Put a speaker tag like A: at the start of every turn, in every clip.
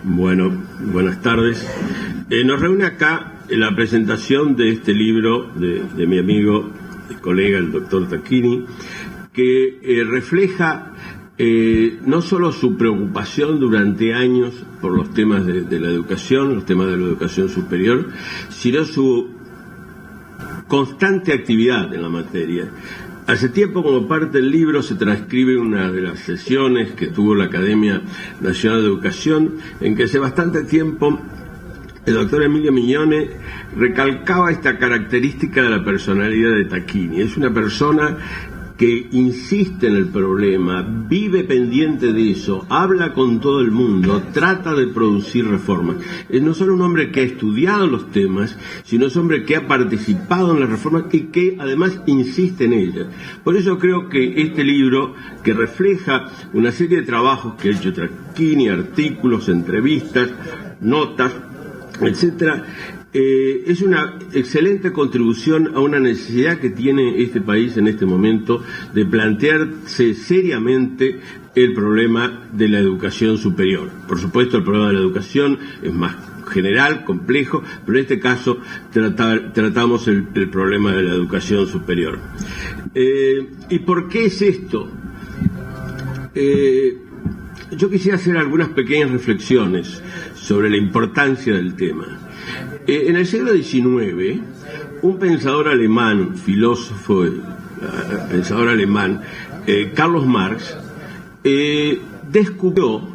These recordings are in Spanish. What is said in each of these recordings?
A: Bueno, buenas tardes. Nos reúne acá la presentación de este libro de mi amigo y colega, el doctor Tacchini, que refleja no solo su preocupación durante años por los temas de la educación, los temas de la educación superior, sino su constante actividad en la materia. Hace tiempo, como parte del libro, se transcribe una de las sesiones que tuvo la Academia Nacional de Educación, en que hace bastante tiempo el doctor Emilio Mignone recalcaba esta característica de la personalidad de Tacchini. Es una persona que insiste en el problema, vive pendiente de eso, habla con todo el mundo, trata de producir reformas. Es no solo un hombre que ha estudiado los temas, sino es un hombre que ha participado en las reformas y que además insiste en ellas. Por eso creo que este libro, que refleja una serie de trabajos que ha hecho Tacchini, artículos, entrevistas, notas, etcétera, es una excelente contribución a una necesidad que tiene este país en este momento de plantearse seriamente el problema de la educación superior. Por supuesto, el problema de la educación es más general, complejo, pero en este caso tratamos el problema de la educación superior. ¿Y por qué es esto? Yo quisiera hacer algunas pequeñas reflexiones sobre la importancia del tema. En el siglo XIX, un pensador alemán, filósofo, pensador alemán, Carlos Marx, descubrió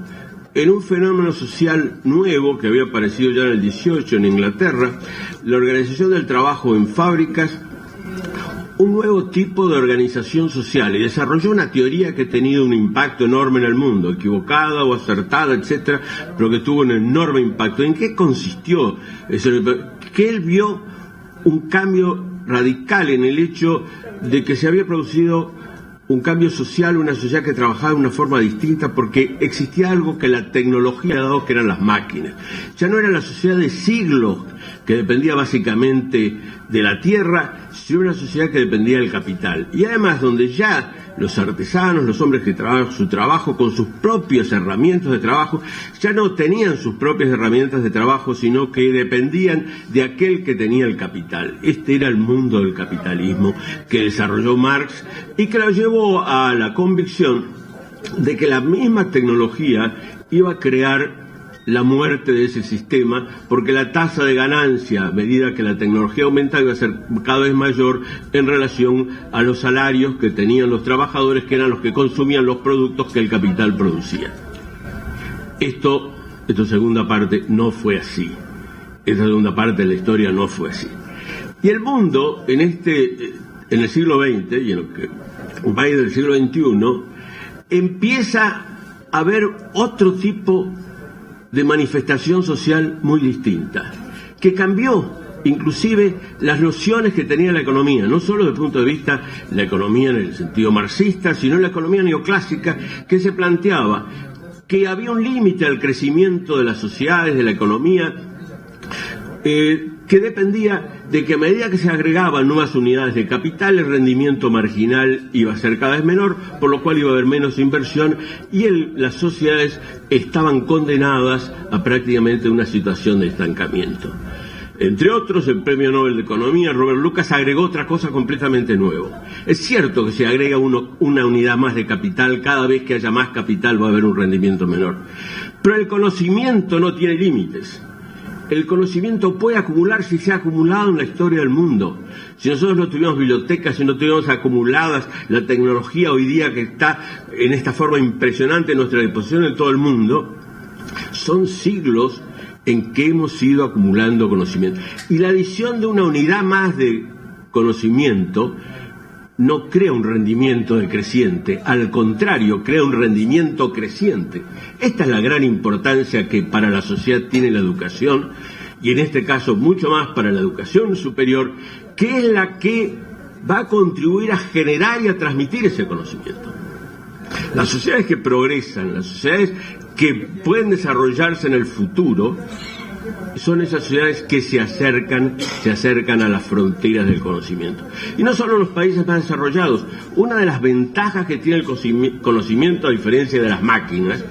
A: en un fenómeno social nuevo que había aparecido ya en el 18 en Inglaterra, la organización del trabajo en fábricas, un nuevo tipo de organización social, y desarrolló una teoría que ha tenido un impacto enorme en el mundo, equivocada o acertada, etcétera, pero que tuvo un enorme impacto. ¿En qué consistió eso? Que él vio un cambio radical en el hecho de que se había producido un cambio social, una sociedad que trabajaba de una forma distinta, porque existía algo que la tecnología ha dado, que eran las máquinas. Ya no era la sociedad de siglos que dependía básicamente de la tierra, sino una sociedad que dependía del capital. Y además donde ya los artesanos, los hombres que trabajan su trabajo con sus propias herramientas de trabajo, ya no tenían sus propias herramientas de trabajo, sino que dependían de aquel que tenía el capital. Este era el mundo del capitalismo que desarrolló Marx y que lo llevó a la convicción de que la misma tecnología iba a crear la muerte de ese sistema, porque la tasa de ganancia, a medida que la tecnología aumentaba, iba a ser cada vez mayor en relación a los salarios que tenían los trabajadores, que eran los que consumían los productos que el capital producía. Esto segunda parte, no fue así. Esta segunda parte de la historia no fue así. Y el mundo, en el siglo XX, y en un país del siglo XXI, empieza a ver otro tipo de manifestación social muy distinta, que cambió inclusive las nociones que tenía la economía, no solo desde el punto de vista de la economía en el sentido marxista, sino la economía neoclásica, que se planteaba que había un límite al crecimiento de las sociedades, de la economía, que dependía de que a medida que se agregaban nuevas unidades de capital, el rendimiento marginal iba a ser cada vez menor, por lo cual iba a haber menos inversión, y las sociedades estaban condenadas a prácticamente una situación de estancamiento. Entre otros, el Premio Nobel de Economía, Robert Lucas, agregó otra cosa completamente nueva. Es cierto que si agrega una unidad más de capital, cada vez que haya más capital va a haber un rendimiento menor. Pero el conocimiento no tiene límites. El conocimiento puede acumularse y se ha acumulado en la historia del mundo. Si nosotros no tuviéramos bibliotecas, si no tuviéramos acumuladas la tecnología hoy día que está en esta forma impresionante en nuestra disposición en todo el mundo, son siglos en que hemos ido acumulando conocimiento. Y la adición de una unidad más de conocimiento no crea un rendimiento decreciente, al contrario, crea un rendimiento creciente. Esta es la gran importancia que para la sociedad tiene la educación, y en este caso mucho más para la educación superior, que es la que va a contribuir a generar y a transmitir ese conocimiento. Las sociedades que progresan, las sociedades que pueden desarrollarse en el futuro, son esas sociedades que se acercan a las fronteras del conocimiento. Y no solo los países más desarrollados. Una de las ventajas que tiene el conocimiento, a diferencia de las máquinas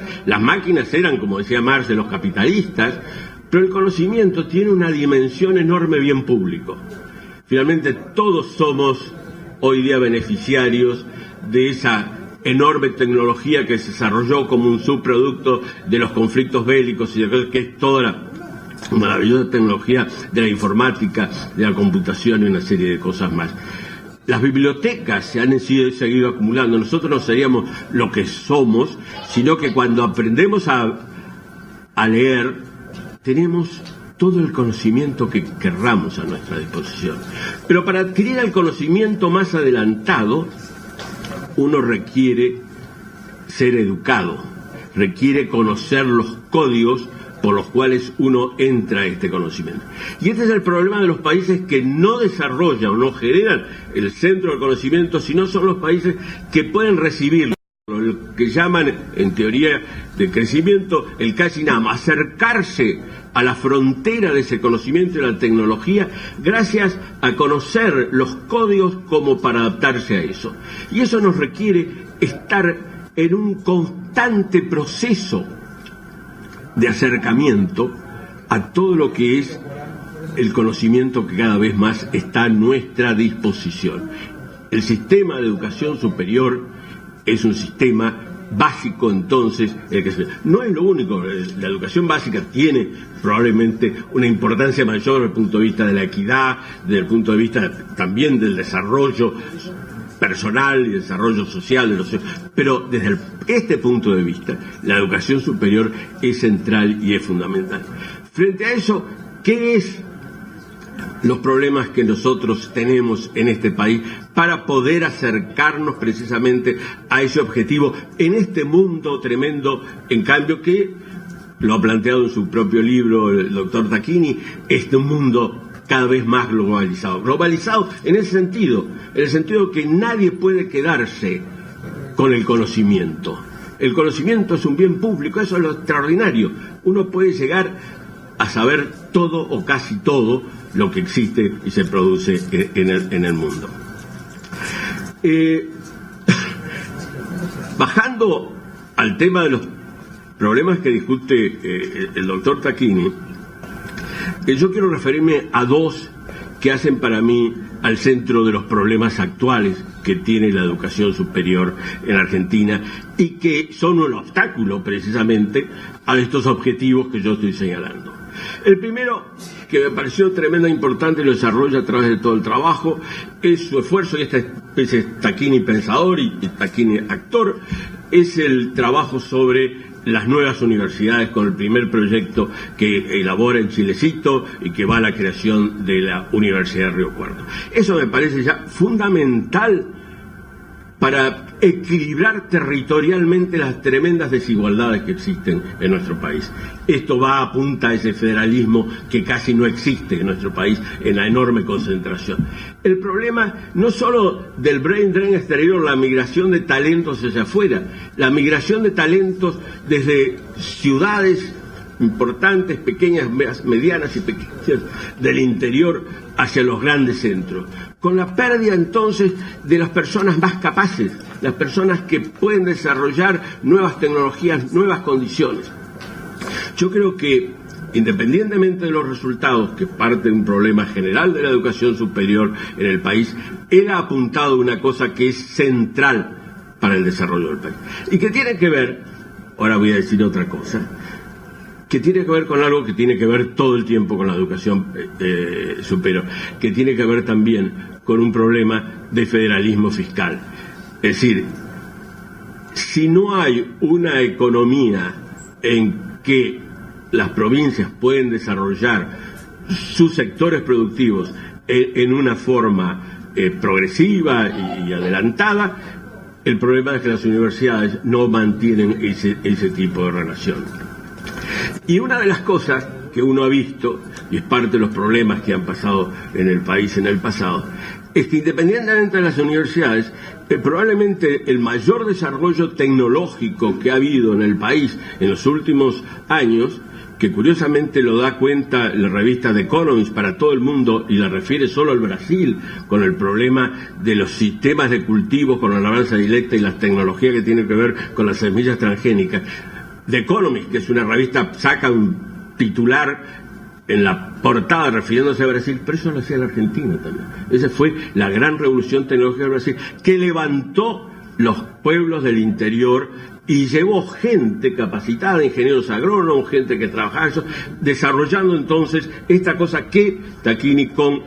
A: eran, como decía Marx, de los capitalistas, pero el conocimiento tiene una dimensión enorme bien público. Finalmente, todos somos hoy día beneficiarios de esa enorme tecnología que se desarrolló como un subproducto de los conflictos bélicos, y que es toda la maravillosa tecnología de la informática, de la computación y una serie de cosas más. Las bibliotecas se han seguido acumulando. Nosotros no seríamos lo que somos, sino que cuando aprendemos a leer, tenemos todo el conocimiento que querramos a nuestra disposición. Pero para adquirir el conocimiento más adelantado, uno requiere ser educado, requiere conocer los códigos por los cuales uno entra a este conocimiento. Y este es el problema de los países que no desarrollan o no generan el centro del conocimiento, sino son los países que pueden recibirlo, lo que llaman en teoría de crecimiento el Kashinama, acercarse a la frontera de ese conocimiento y la tecnología gracias a conocer los códigos como para adaptarse a eso. Y eso nos requiere estar en un constante proceso de acercamiento a todo lo que es el conocimiento que cada vez más está a nuestra disposición. El sistema de educación superior es un sistema básico, entonces, no es lo único. La educación básica tiene probablemente una importancia mayor desde el punto de vista de la equidad, desde el punto de vista también del desarrollo personal y desarrollo social de los, pero desde este punto de vista la educación superior es central y es fundamental. Frente a eso, ¿qué es los problemas que nosotros tenemos en este país para poder acercarnos precisamente a ese objetivo en este mundo tremendo, en cambio, que lo ha planteado en su propio libro el doctor Tacchini, este mundo cada vez más globalizado? Globalizado en el sentido que nadie puede quedarse con el conocimiento. El conocimiento es un bien público, eso es lo extraordinario. Uno puede llegar a saber todo o casi todo lo que existe y se produce en el mundo. Bajando al tema de los problemas que discute el doctor Tacchini, yo quiero referirme a dos que hacen para mí al centro de los problemas actuales que tiene la educación superior en Argentina y que son un obstáculo precisamente a estos objetivos que yo estoy señalando. El primero, que me pareció tremendamente importante y lo desarrolla a través de todo el trabajo, es su esfuerzo, y esta especie de Tacchini pensador y Tacchini actor, es el trabajo sobre las nuevas universidades, con el primer proyecto que elabora en Chilecito y que va a la creación de la Universidad de Río Cuarto. Eso me parece ya fundamental para equilibrar territorialmente las tremendas desigualdades que existen en nuestro país. Esto va a punta a ese federalismo que casi no existe en nuestro país, en la enorme concentración. El problema no solo del brain drain exterior, la migración de talentos hacia afuera, la migración de talentos desde ciudades importantes, pequeñas, medianas y pequeñas del interior hacia los grandes centros, con la pérdida entonces de las personas más capaces, las personas que pueden desarrollar nuevas tecnologías, nuevas condiciones. Yo creo que, independientemente de los resultados, que parte de un problema general de la educación superior en el país, él ha apuntado una cosa que es central para el desarrollo del país y que tiene que ver, ahora voy a decir otra cosa, que tiene que ver con algo que tiene que ver todo el tiempo con la educación superior, que tiene que ver también con un problema de federalismo fiscal. Es decir, si no hay una economía en que las provincias pueden desarrollar sus sectores productivos en una forma progresiva y adelantada, el problema es que las universidades no mantienen ese tipo de relación. Y una de las cosas que uno ha visto, y es parte de los problemas que han pasado en el país en el pasado, es que independientemente de las universidades, probablemente el mayor desarrollo tecnológico que ha habido en el país en los últimos años, que curiosamente lo da cuenta la revista The Economist para todo el mundo y la refiere solo al Brasil, con el problema de los sistemas de cultivos, con la labranza directa y las tecnologías que tienen que ver con las semillas transgénicas. The Economist, que es una revista, saca un titular en la portada refiriéndose a Brasil, pero eso lo hacía la Argentina también. Esa fue la gran revolución tecnológica de Brasil, que levantó los pueblos del interior y llevó gente capacitada, ingenieros agrónomos, gente que trabajaba eso, desarrollando entonces esta cosa que Tacchini con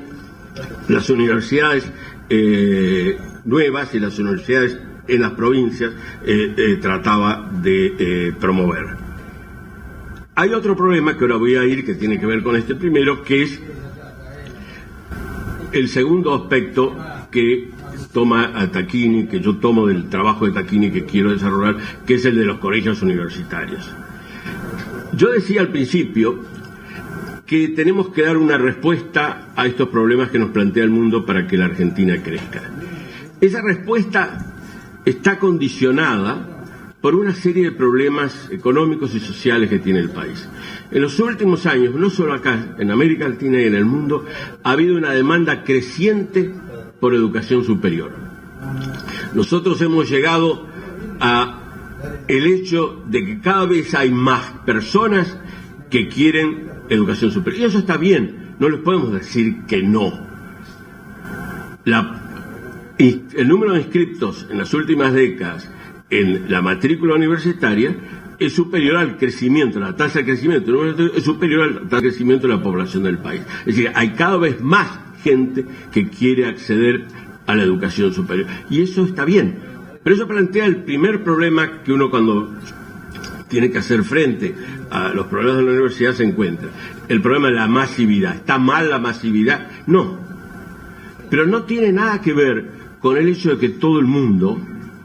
A: las universidades nuevas y las universidades en las provincias trataba de promover. Hay otro problema que ahora voy a ir, que tiene que ver con este primero, que es el segundo aspecto que toma a Tacchini, que yo tomo del trabajo de Tacchini que quiero desarrollar, que es el de los colegios universitarios. Yo decía al principio que tenemos que dar una respuesta a estos problemas que nos plantea el mundo para que la Argentina crezca. Esa respuesta está condicionada por una serie de problemas económicos y sociales que tiene el país. En los últimos años, no solo acá, en América Latina y en el mundo, ha habido una demanda creciente por educación superior. Nosotros hemos llegado a el hecho de que cada vez hay más personas que quieren educación superior. Y eso está bien, no les podemos decir que no. El número de inscriptos en las últimas décadas en la matrícula universitaria es superior al crecimiento, la tasa de crecimiento es superior a la tasa de crecimiento de la población del país. Es decir, hay cada vez más gente que quiere acceder a la educación superior. Y eso está bien. Pero eso plantea el primer problema que uno cuando tiene que hacer frente a los problemas de la universidad se encuentra. El problema de la masividad. ¿Está mal la masividad? No. Pero no tiene nada que ver con el hecho de que todo el mundo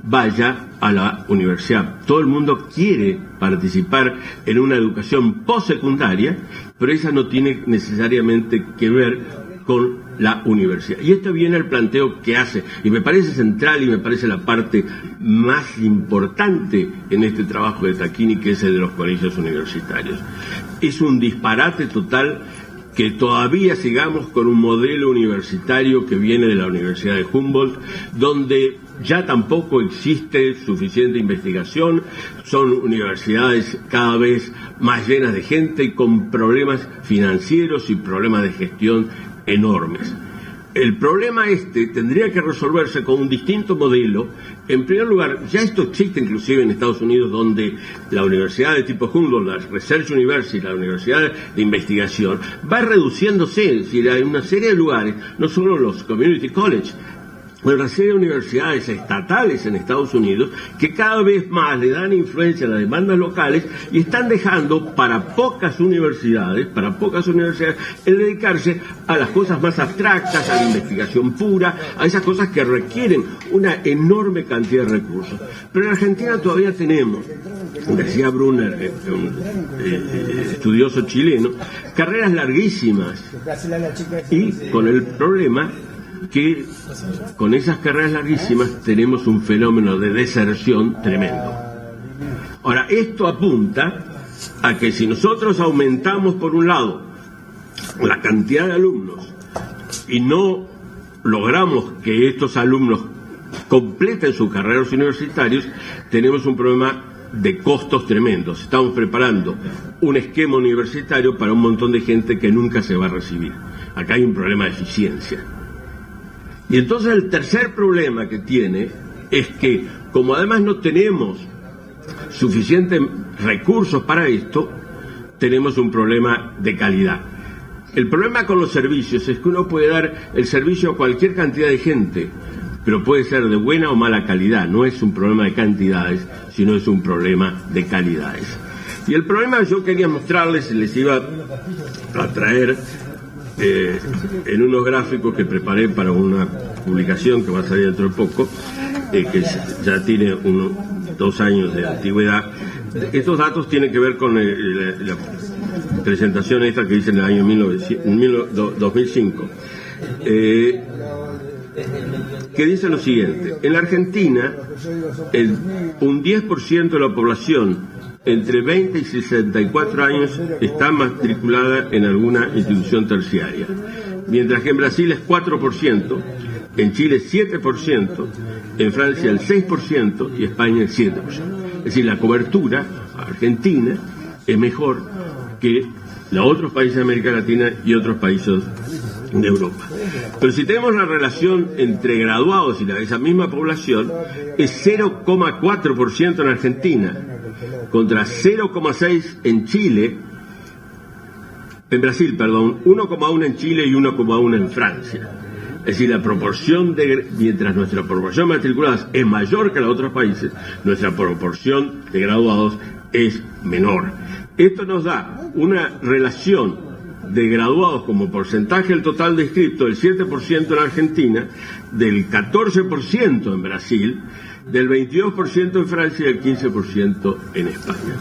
A: vaya a la universidad. Todo el mundo quiere participar en una educación postsecundaria, pero esa no tiene necesariamente que ver con la universidad. Y esto viene al planteo que hace, y me parece central y me parece la parte más importante en este trabajo de Tacchini, que es el de los colegios universitarios. Es un disparate total que todavía sigamos con un modelo universitario que viene de la Universidad de Humboldt, donde ya tampoco existe suficiente investigación, son universidades cada vez más llenas de gente y con problemas financieros y problemas de gestión enormes. El problema tendría que resolverse con un distinto modelo. En primer lugar, ya esto existe inclusive en Estados Unidos, donde la universidad de tipo Humboldt, la Research University, la universidad de investigación, va reduciéndose. Es decir, hay una serie de lugares, no solo los community college, una serie de universidades estatales en Estados Unidos que cada vez más le dan influencia a las demandas locales y están dejando para pocas universidades el dedicarse a las cosas más abstractas, a la investigación pura, a esas cosas que requieren una enorme cantidad de recursos. Pero en Argentina todavía tenemos, decía Brunner, un estudioso chileno, carreras larguísimas y con el problema que con esas carreras larguísimas tenemos un fenómeno de deserción tremendo. Ahora, esto apunta a que si nosotros aumentamos, por un lado, la cantidad de alumnos y no logramos que estos alumnos completen sus carreras universitarias, tenemos un problema de costos tremendos. Estamos preparando un esquema universitario para un montón de gente que nunca se va a recibir. Acá hay un problema de eficiencia. Y entonces el tercer problema que tiene es que, como además no tenemos suficientes recursos para esto, tenemos un problema de calidad. El problema con los servicios es que uno puede dar el servicio a cualquier cantidad de gente, pero puede ser de buena o mala calidad. No es un problema de cantidades, sino es un problema de calidades. Y el problema yo quería mostrarles, les iba a traer en unos gráficos que preparé para una publicación que va a salir dentro de poco, que ya tiene 2 años de antigüedad. Estos datos tienen que ver con la presentación esta que hice en el año 2005, que dice lo siguiente: en la Argentina un 10% de la población entre 20 y 64 años está matriculada en alguna institución terciaria, mientras que en Brasil es 4%, en Chile 7%, en Francia el 6% y España el 7%. Es decir, la cobertura argentina es mejor que los otros países de América Latina y otros países de Europa. Pero si tenemos la relación entre graduados y esa misma población, es 0,4% en Argentina, contra 0,6% en Chile, en Brasil, perdón, 1,1% en Chile y 1,1% en Francia. Es decir, la proporción mientras nuestra proporción de matriculados es mayor que la de otros países, nuestra proporción de graduados es menor. Esto nos da una relación de graduados como porcentaje del total de inscriptos del 7% en Argentina, del 14% en Brasil, del 22% en Francia y del 15% en España.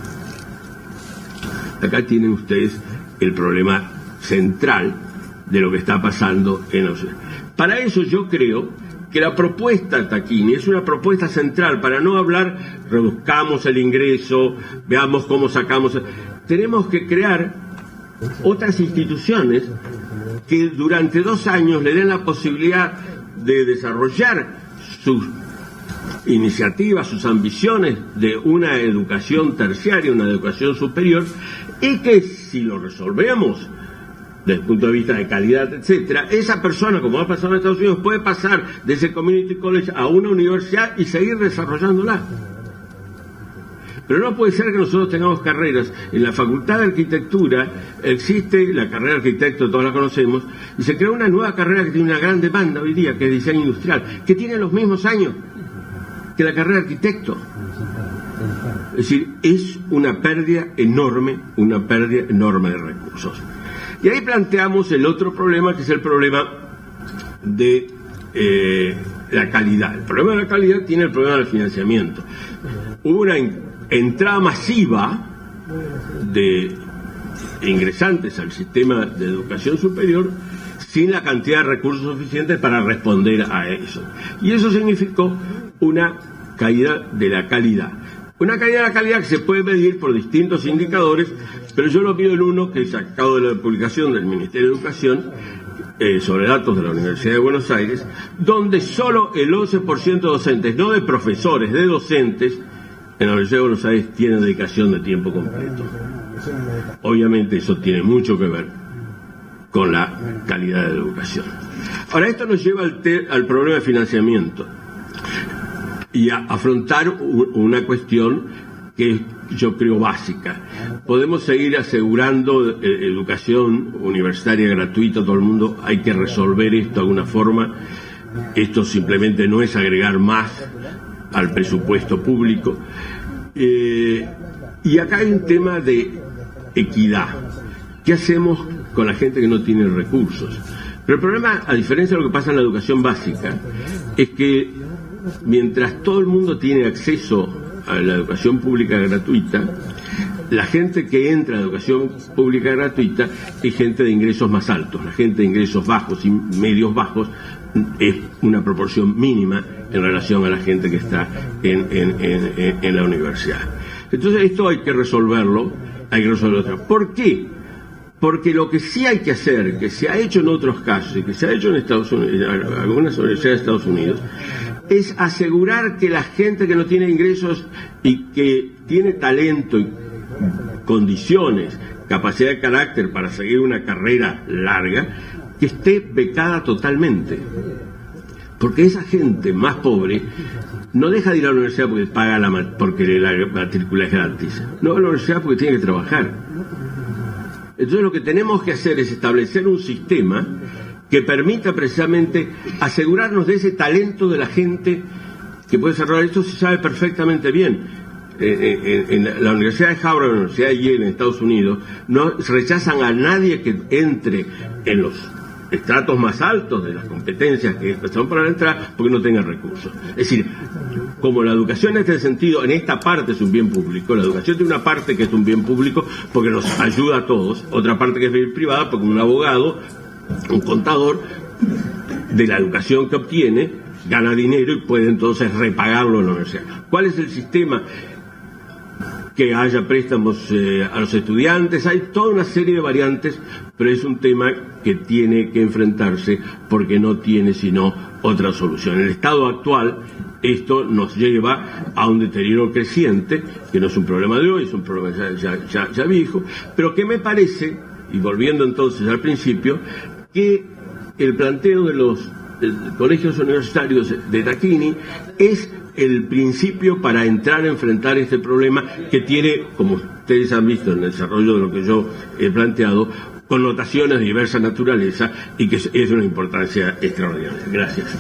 A: Acá tienen ustedes el problema central de lo que está pasando en la sociedad. Para eso yo creo que la propuesta Tacchini es una propuesta central, para no hablar, reduzcamos el ingreso, veamos cómo sacamos. Tenemos que crear otras instituciones que durante 2 años le den la posibilidad de desarrollar sus iniciativas, sus ambiciones de una educación terciaria, una educación superior, y que si lo resolvemos desde el punto de vista de calidad, etcétera, esa persona, como ha pasado en Estados Unidos, puede pasar de ese community college a una universidad y seguir desarrollándola. Pero no puede ser que nosotros tengamos carreras. En la Facultad de Arquitectura existe la carrera de arquitecto, todos la conocemos, y se creó una nueva carrera que tiene una gran demanda hoy día, que es diseño industrial, que tiene los mismos años que la carrera de arquitecto. Es decir, es una pérdida enorme de recursos. Y ahí planteamos el otro problema, que es el problema de la calidad. El problema de la calidad tiene el problema del financiamiento. Hubo una entrada masiva de ingresantes al sistema de educación superior sin la cantidad de recursos suficientes para responder a eso. Y eso significó una caída de la calidad. Una caída de la calidad que se puede medir por distintos indicadores, pero yo lo mido en uno que he sacado de la publicación del Ministerio de Educación sobre datos de la Universidad de Buenos Aires, donde solo el 11% de docentes, no de profesores, de docentes, en la Universidad de Buenos Aires tienen dedicación de tiempo completo. Obviamente eso tiene mucho que ver con la calidad de la educación. Ahora, esto nos lleva al problema de financiamiento y a afrontar una cuestión que yo creo básica. Podemos seguir asegurando educación universitaria gratuita a todo el mundo, hay que resolver esto de alguna forma. Esto simplemente no es agregar más al presupuesto público. Y acá hay un tema de equidad. ¿Qué hacemos con la gente que no tiene recursos? Pero el problema, a diferencia de lo que pasa en la educación básica, es que mientras todo el mundo tiene acceso a la educación pública gratuita, la gente que entra a la educación pública gratuita es gente de ingresos más altos. La gente de ingresos bajos y medios bajos es una proporción mínima en relación a la gente que está en la universidad. Entonces esto hay que resolverlo, ¿Por qué? Porque lo que sí hay que hacer, que se ha hecho en otros casos y que se ha hecho en Estados Unidos, en algunas universidades de Estados Unidos, es asegurar que la gente que no tiene ingresos y que tiene talento y condiciones, capacidad de carácter para seguir una carrera larga, que esté becada totalmente. Porque esa gente más pobre no deja de ir a la universidad porque paga porque la matrícula es gratis. No va a la universidad porque tiene que trabajar. Entonces lo que tenemos que hacer es establecer un sistema que permita precisamente asegurarnos de ese talento de la gente que puede desarrollar. Esto se sabe perfectamente bien. En la Universidad de Harvard, la Universidad de Yale en Estados Unidos, no rechazan a nadie que entre en los estratos más altos de las competencias que son para entrar porque no tengan recursos. Es decir, como la educación en este sentido, en esta parte es un bien público, la educación tiene una parte que es un bien público porque nos ayuda a todos, otra parte que es bien privada porque un abogado, un contador, de la educación que obtiene, gana dinero y puede entonces repagarlo en la universidad. ¿Cuál es el sistema que haya préstamos a los estudiantes, hay toda una serie de variantes, pero es un tema que tiene que enfrentarse porque no tiene sino otra solución. En el estado actual, esto nos lleva a un deterioro creciente, que no es un problema de hoy, es un problema ya viejo, pero que me parece, y volviendo entonces al principio, que el planteo de los colegios universitarios de Tacchini es el principio para entrar a enfrentar este problema que tiene, como ustedes han visto en el desarrollo de lo que yo he planteado, connotaciones de diversa naturaleza y que es una importancia extraordinaria. Gracias.